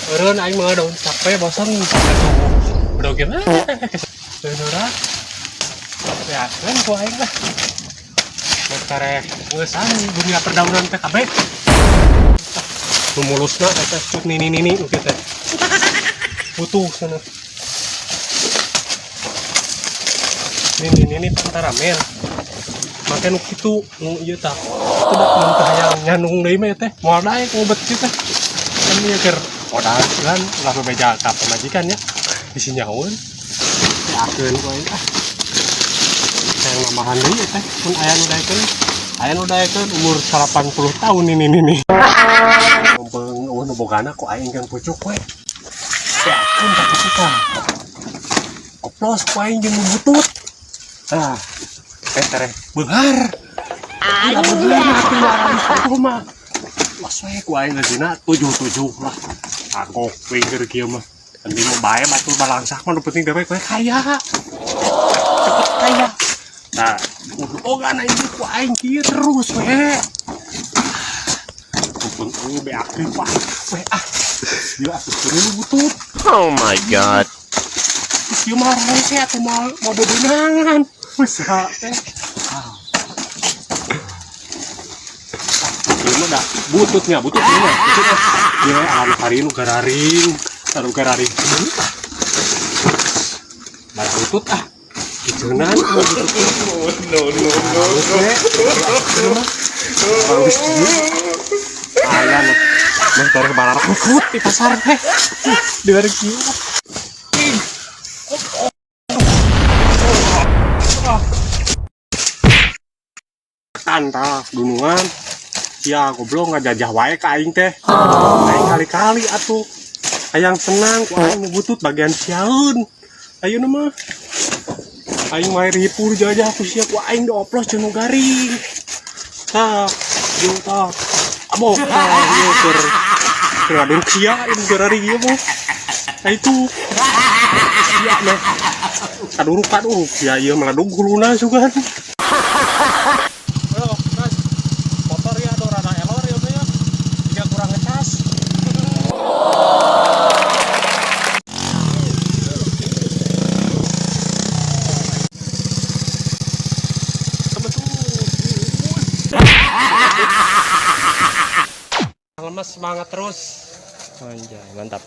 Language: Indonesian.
Eureun aing mah daun capek bosan. Udah gimana? Beneran. Ya kan ku aing lah. Karek ngesan dunia perdaungan PKB. Nu mulusna eta cut nini nu kitu teh. Butuh sana. Nini pantaramen. Make nu kitu nu ieu tah. Teu da mun teh hayang nyanung deui mah teh. Moal dae ngobet kitu teh. Kan ieu keur modal kan ulah bebeja ka pamajikan nya. Bisi nyahoeun. Yakeun ku aing ah. Sayang namahan deui teh mun aya nu daekeun. Aya nu daekeun umur 80 tahun ini. Mumpung eueuh nu bogana ku aing jeung pucuk we. Yakeun ka kita. Oplos ku aing jeung butut. Ah. Tereh beunghar. Aya beunghar atuh laran satu mah. Los we ku aing geusina 77 lah. Kagok we keur kieu mah. Penting mah bae batur balangsak mah nu penting dewek we kaya. Cepet kaya. Nah, boga na ini ku aing kieu terus we. Mumpung ieu be aktif we ah. Ieu atuh kudu butut. Oh my god. Ieu mah rese atuh mau bebenangan. Usaha teh. Ieu mah da bututnya. Ieu hari nu gararing, taruh gararing. Barang butut ah. Kiceunaan butut. No. Bagus kieu. Aya mah tareh balarak butut di pasar teh. Di bari kieu. Tantah dunungan ya goblok ngajajah wae ka aing teh aing kali-kali atuh hayang senang ku aing butut bagian siaun ayeuna mah aing wae ripur jajah ku sia ku aing dioplos jeung nu garing tah ieu tah abok ieu keur ngadung sia ieu garing ieu mah itu sia mah kaduruk ya ieu meledug guluna sugan. Lemes semangat terus. Anjay, mantap.